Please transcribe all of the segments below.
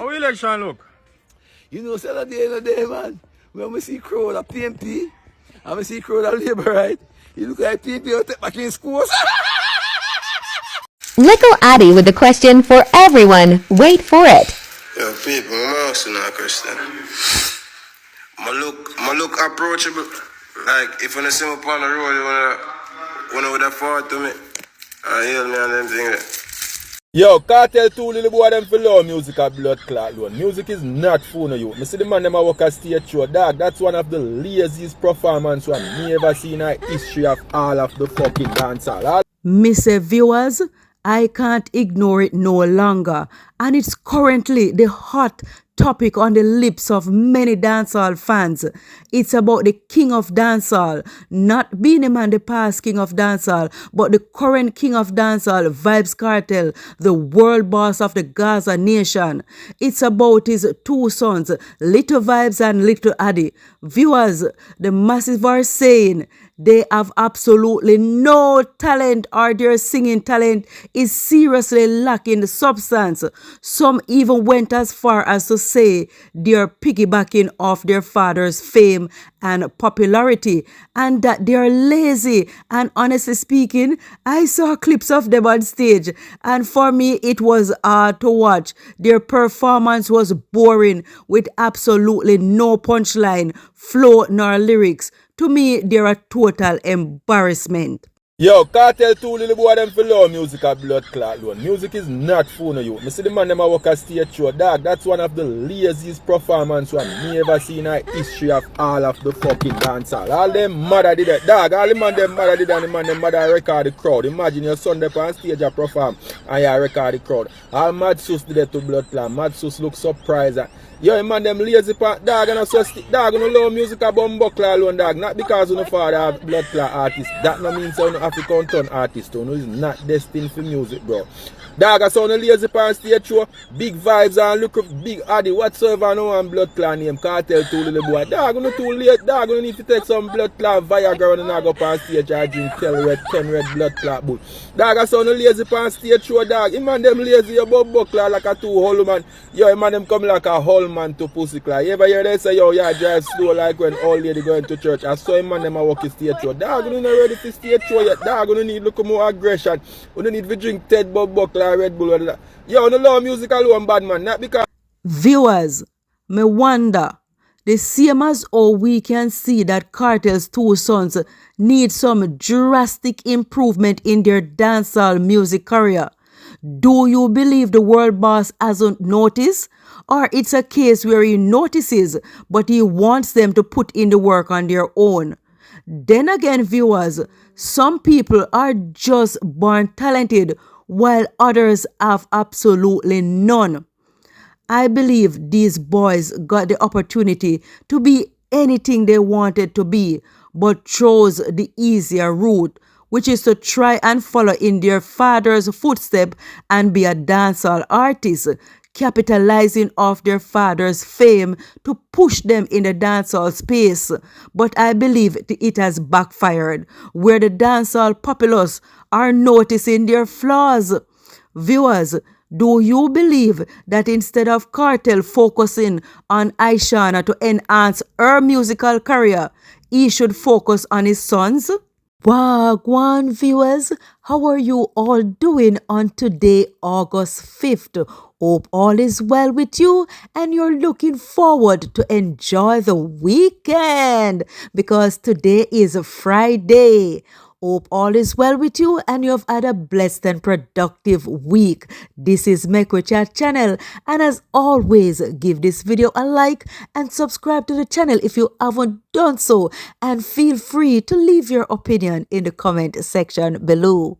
How election look? You know, Saturday in the day, man. When we see crowd of PMP, and we see crowd of Labour, right? You look like PMP will take back in schools. Nickel Addy with a question for everyone. Wait for it. Yo, people, I'm asking that question. I look approachable. Like, if you see me on the road, you would have fought to me. Heal me and them things. Yo, Kartel two little boy them for low music at blood clot loan. Music is not fun of you. Me see the man them a work a stage show, dog. That's one of the laziest performances one me ever seen in the history of all of the fucking dancehall. Mr. Viewers, I can't ignore it no longer, and it's currently the hot topic on the lips of many dancehall fans. It's about the king of dancehall, not Beenie Man the past king of dancehall, but the current king of dancehall, Vybz Kartel, the world boss of the Gaza nation. It's about his two sons, Little Vybz and Little Addy. Viewers, the masses are saying they have absolutely no talent, or their singing talent is seriously lacking the substance. Some even went as far as to say they're piggybacking off their father's fame and popularity, and that they're lazy. And honestly speaking, I saw clips of them on stage, and for me it was hard to watch. Their performance was boring, with absolutely no punchline, flow nor lyrics. To me, they're a total embarrassment. Yo, Kartel two little boy them for low music at blood clot loan. Music is not fun of you. Me see the man them a work a stage show, dog. That's one of the laziest performances one me ever seen in the history of all of the fucking dancehall. All them mother did that, dog. All the man them mother did that, and the man them mother record the crowd. Imagine your son there on stage a perform and you record the crowd. All Mad Sus did that to blood clot. Mad Sus look surprised. Yo, man, them lazy part, dog, and so dog, you know, music a bumbuckler alone, dog. Not because you know father have blood clot artist. That no means you know African turn artist. You know, is not destined for music, bro. Dog, I saw no lazy part stage show, big vibes and look up big Addy whatsoever. No one blood clot name, Kartel two little boy. Dog, you know too late, dog. You need to take some blood clot Viagra and go up on stage and drink 10 red blood clot bull. Dog, I saw no lazy part stage show, dog. Him and them lazy about buckler like a two hole man. Yo, him and them come like a whole man to pussy clock. You ever hear they say, yo, yeah, drive slow like when old lady going to church? I saw him and them a walk a stage show. Dog, you not ready to stage show yet. Dog, you need look more aggression. You don't need to drink Ted Bob Buckler Red Bull. Yo, no love music alone, bad man. Not because... Viewers, me wonder, the same as all we can see that Kartel's two sons need some drastic improvement in their dancehall music career. Do you believe the world boss hasn't noticed? Or it's a case where he notices, but he wants them to put in the work on their own? Then again, viewers, some people are just born talented, while others have absolutely none. I believe these boys got the opportunity to be anything they wanted to be, but chose the easier route, which is to try and follow in their father's footsteps and be a dancehall artist, capitalizing off their father's fame to push them in the dancehall space. But I believe it has backfired, where the dancehall populace are noticing their flaws. Viewers, do you believe that instead of Kartel focusing on Aishana to enhance her musical career, he should focus on his sons? Wagwan viewers, how are you all doing on today, August 5th? Hope all is well with you and you're looking forward to enjoy the weekend, because today is a Friday. Hope all is well with you and you have had a blessed and productive week. This is Meko Chat channel, and as always, give this video a like and subscribe to the channel if you haven't done so, and feel free to leave your opinion in the comment section below.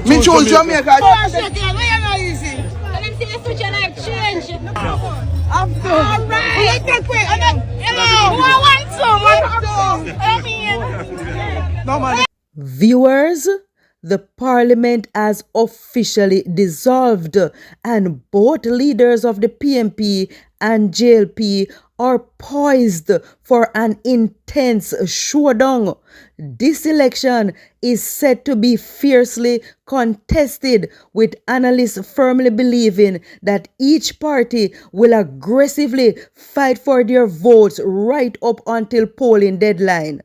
Me choose Jamaica. Viewers, The parliament has officially dissolved, and both leaders of the PNP and JLP are poised for an intense showdown. This election is said to be fiercely contested, with analysts firmly believing that each party will aggressively fight for their votes right up until polling deadline.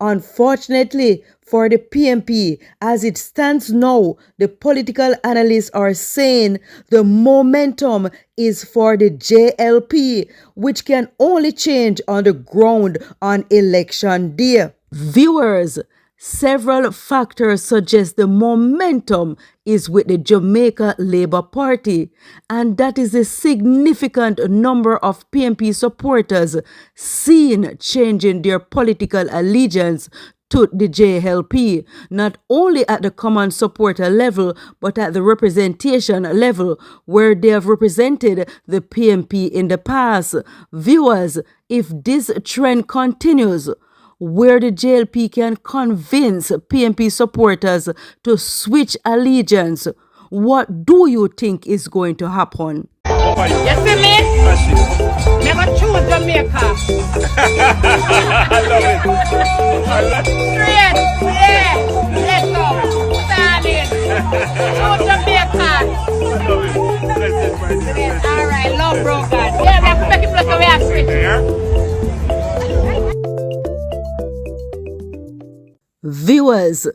Unfortunately for the PNP, as it stands now, the political analysts are saying the momentum is for the JLP, which can only change on the ground on election day. Viewers, several factors suggest the momentum is with the Jamaica Labour Party, and that is a significant number of PNP supporters seen changing their political allegiance to the JLP, not only at the common supporter level, but at the representation level, where they have represented the PNP in the past. Viewers, if this trend continues, where the JLP can convince PNP supporters to switch allegiance, what do you think is going to happen? You see me? Me go choose Jamaica. I love it. Straight, yeah. Let's go. Standing. Choose Jamaica. I love it. Blessed, All right, love broken. Yeah, we have to make it plus we have switch. Viewers,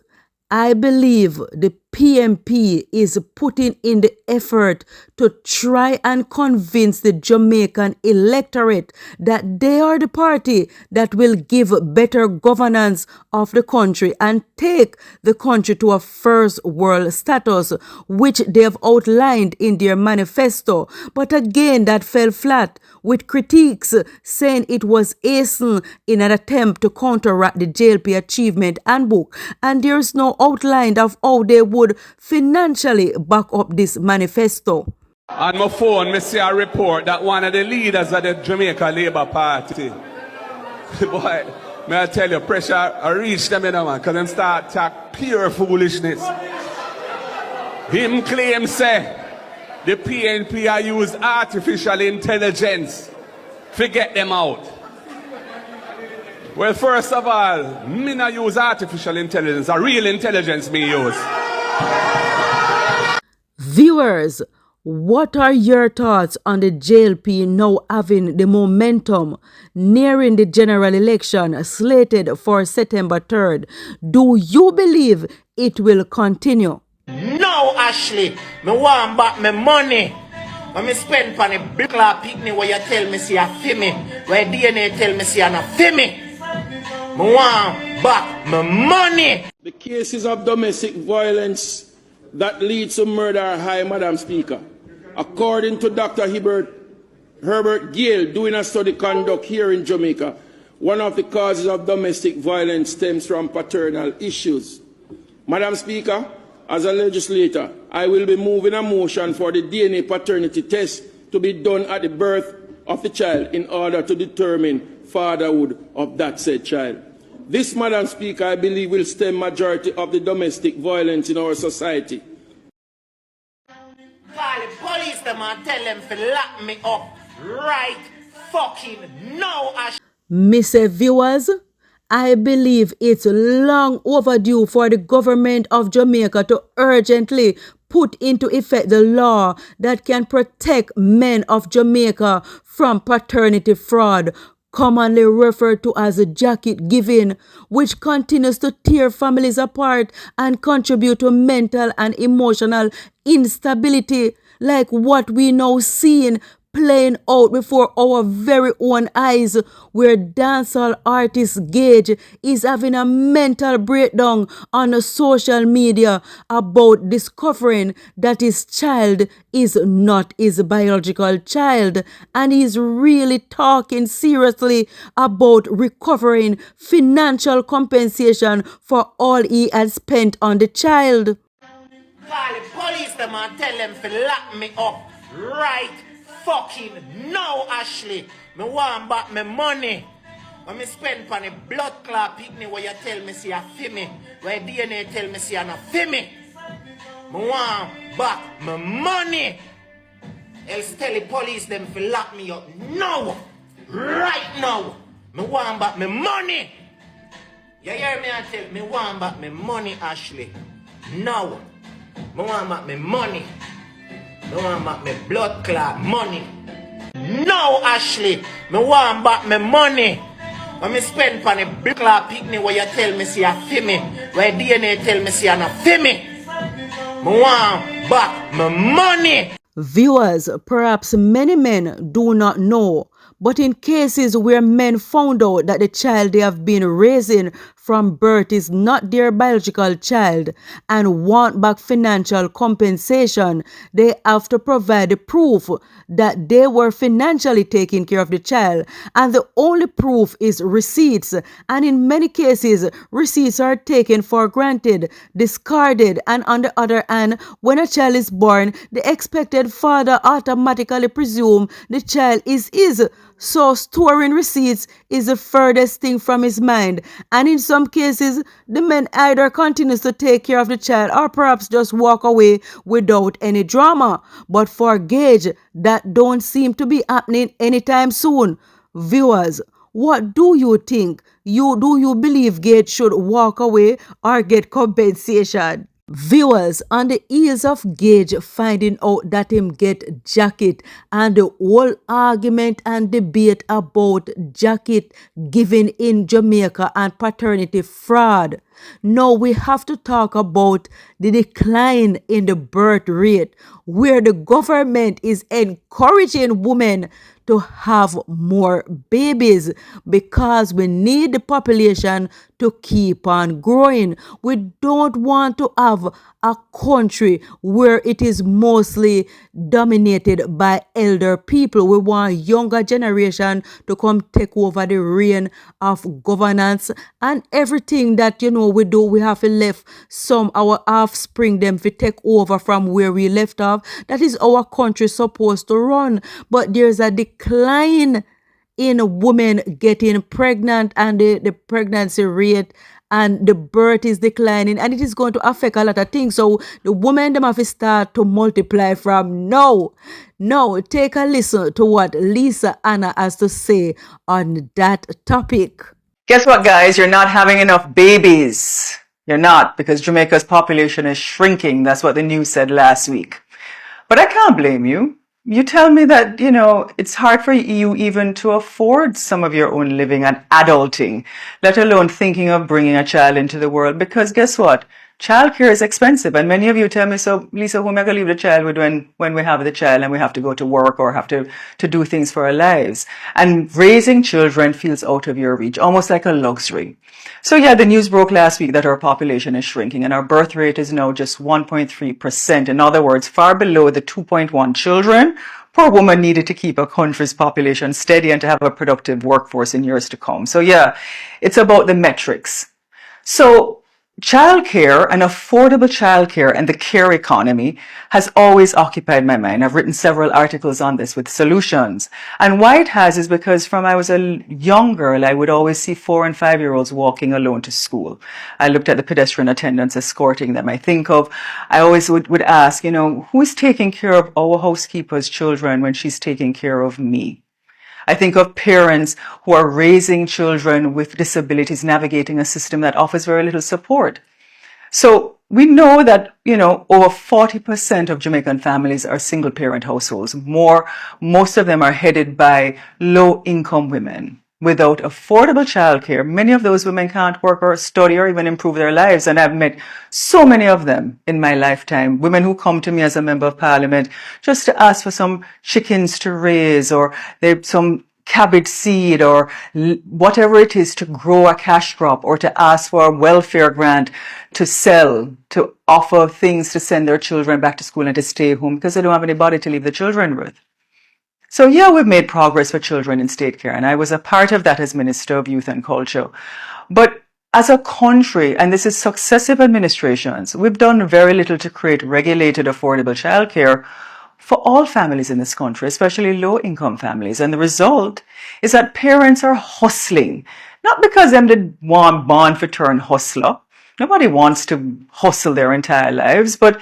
I believe the PNP is putting in the effort to try and convince the Jamaican electorate that they are the party that will give better governance of the country and take the country to a first world status, which they have outlined in their manifesto. But again, that fell flat, with critiques saying it was hastened in an attempt to counteract the JLP achievement handbook, and there is no outline of how they would financially back up this manifesto. On my phone, I see a report that one of the leaders of the Jamaica Labour Party, boy, may I tell you, pressure I reach them in a man, because them start talk pure foolishness. Him claim say the PNP I use artificial intelligence. Forget them out. Well, first of all, me not use artificial intelligence. A real intelligence me use. Viewers, what are your thoughts on the JLP now having the momentum nearing the general election slated for September 3rd? Do you believe it will continue? No, Ashley, me want back my money. When me spend on a big la picnic where you tell me see a me, where DNA tell me see a me. Me want back my money. The cases of domestic violence that lead to murder are high, Madam Speaker. According to Dr. Herbert Gill, doing a study conduct here in Jamaica, one of the causes of domestic violence stems from paternal issues. Madam Speaker, as a legislator, I will be moving a motion for the DNA paternity test to be done at the birth of the child in order to determine fatherhood of that said child. This, Madam Speaker, I believe will stem majority of the domestic violence in our society. Call the police them and tell them to lock me up right fucking now, Ashley. Mr. Viewers, I believe it's long overdue for the government of Jamaica to urgently put into effect the law that can protect men of Jamaica from paternity fraud, commonly referred to as a jacket giving, which continues to tear families apart and contribute to mental and emotional instability, like what we now seeing playing out before our very own eyes, where dancehall artist Gage is having a mental breakdown on social media about discovering that his child is not his biological child, and he's really talking seriously about recovering financial compensation for all he had spent on the child. Call the police them and tell them to lock me up right fucking now, Ashley. Me want back my money. When me spend on the blood clot picnic where you tell me see a fi me, where DNA tell me see a no fi me. Me want back my money. Else tell the police them fi lock me up now. Right now. Me want back my money. You hear me? I tell me want back my money, Ashley. Now. Me want back my money. Me want back my blood clot money. Now, Ashley. Me want back my money. When me spend on the blood clot picnic where you tell me see a fi me, where DNA tell me see a no fi me. Me want back my money. Viewers, perhaps many men do not know, but in cases where men found out that the child they have been raising from birth is not their biological child and want back financial compensation, they have to provide the proof that they were financially taking care of the child, and the only proof is receipts. And in many cases, receipts are taken for granted, discarded, and on the other hand, when a child is born, the expected father automatically presume the child is his. So storing receipts is the furthest thing from his mind. And in some cases, the man either continues to take care of the child or perhaps just walk away without any drama. But for Gage, that don't seem to be happening anytime soon. Viewers, what do you think? Do you believe Gage should walk away or get compensation? Viewers, on the heels of Gage finding out that him get jacket and the whole argument and debate about jacket given in Jamaica and paternity fraud, now we have to talk about the decline in the birth rate, where the government is encouraging women to have more babies because we need the population to keep on growing. We don't want to have a country where it is mostly dominated by elder people. We want younger generation to come take over the reign of governance, and everything that we do, we have to left some our offspring them to take over from where we left off. That is our country supposed to run. But there's a decline in women getting pregnant, and the pregnancy rate and the birth is declining, and it is going to affect a lot of things. So the women them have to start to multiply from now. Now take a listen to what Lisa Anna has to say on that topic. Guess what, guys? You're not having enough babies. You're not, because Jamaica's population is shrinking. That's what the news said last week. But I can't blame you. You tell me that, it's hard for you even to afford some of your own living and adulting, let alone thinking of bringing a child into the world. Because guess what? Childcare is expensive. And many of you tell me, so Lisa, who am I going to leave the child with when we have the child and we have to go to work or have to do things for our lives? And raising children feels out of your reach, almost like a luxury. So yeah, the news broke last week that our population is shrinking and our birth rate is now just 1.3%. In other words, far below the 2.1 children per woman needed to keep a country's population steady and to have a productive workforce in years to come. So yeah, it's about the metrics. So childcare and affordable childcare and the care economy has always occupied my mind. I've written several articles on this with solutions. And why it has is because from I was a young girl, I would always see 4- and 5-year-olds walking alone to school. I looked at the pedestrian attendants escorting them. I always would ask, who is taking care of our housekeeper's children when she's taking care of me? I think of parents who are raising children with disabilities, navigating a system that offers very little support. So we know that, over 40% of Jamaican families are single parent households. Most of them are headed by low income women. Without affordable childcare, many of those women can't work or study or even improve their lives. And I've met so many of them in my lifetime, women who come to me as a member of parliament just to ask for some chickens to raise or some cabbage seed or whatever it is to grow a cash crop or to ask for a welfare grant to sell, to offer things to send their children back to school and to stay home because they don't have anybody to leave the children with. So yeah, we've made progress for children in state care, and I was a part of that as Minister of Youth and Culture. But as a country, and this is successive administrations, we've done very little to create regulated, affordable childcare for all families in this country, especially low-income families. And the result is that parents are hustling, not because them did want born for turn hustler. Nobody wants to hustle their entire lives, but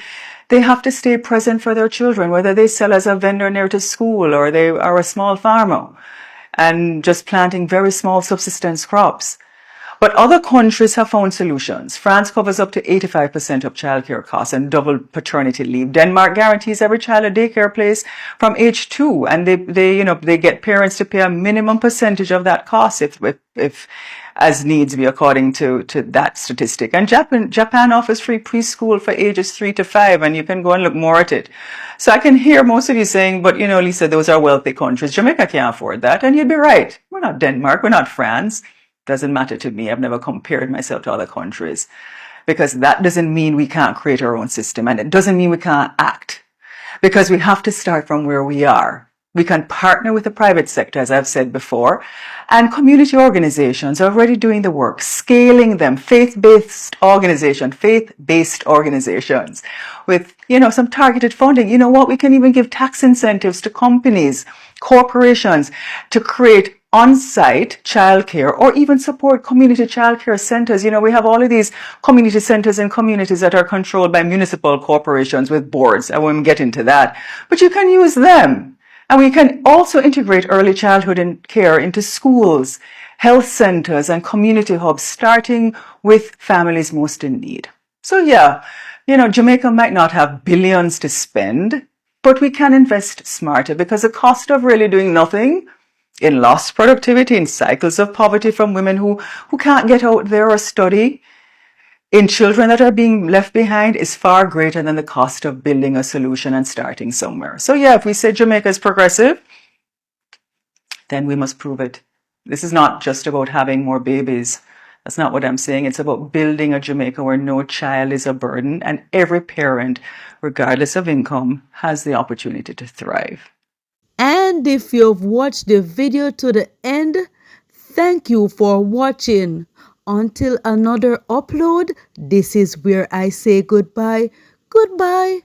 they have to stay present for their children, whether they sell as a vendor near to school or they are a small farmer and just planting very small subsistence crops. But other countries have found solutions. France covers up to 85% of childcare costs and double paternity leave. Denmark guarantees every child a daycare place from age 2, and they get parents to pay a minimum percentage of that cost if as needs be according to that statistic. And Japan offers free preschool for ages 3 to 5, and you can go and look more at it. So I can hear most of you saying, but Lisa, those are wealthy countries. Jamaica can't afford that. And you'd be right. We're not Denmark. We're not France. Doesn't matter to me. I've never compared myself to other countries, because that doesn't mean we can't create our own system, and it doesn't mean we can't act, because we have to start from where we are. We can partner with the private sector, as I've said before, and community organizations are already doing the work, scaling them, faith-based organizations with, some targeted funding. You know what? We can even give tax incentives to companies, corporations to create on-site childcare or even support community childcare centers. We have all of these community centers in communities that are controlled by municipal corporations with boards. I won't get into that, but you can use them. And we can also integrate early childhood and care into schools, health centers, and community hubs, starting with families most in need. So Jamaica might not have billions to spend, but we can invest smarter, because the cost of really doing nothing in lost productivity, in cycles of poverty from women who can't get out there or study, in children that are being left behind, is far greater than the cost of building a solution and starting somewhere. So if we say Jamaica is progressive, then we must prove it. This is not just about having more babies. That's not what I'm saying. It's about building a Jamaica where no child is a burden and every parent, regardless of income, has the opportunity to thrive. And if you've watched the video to the end, thank you for watching. Until another upload, this is where I say goodbye. Goodbye.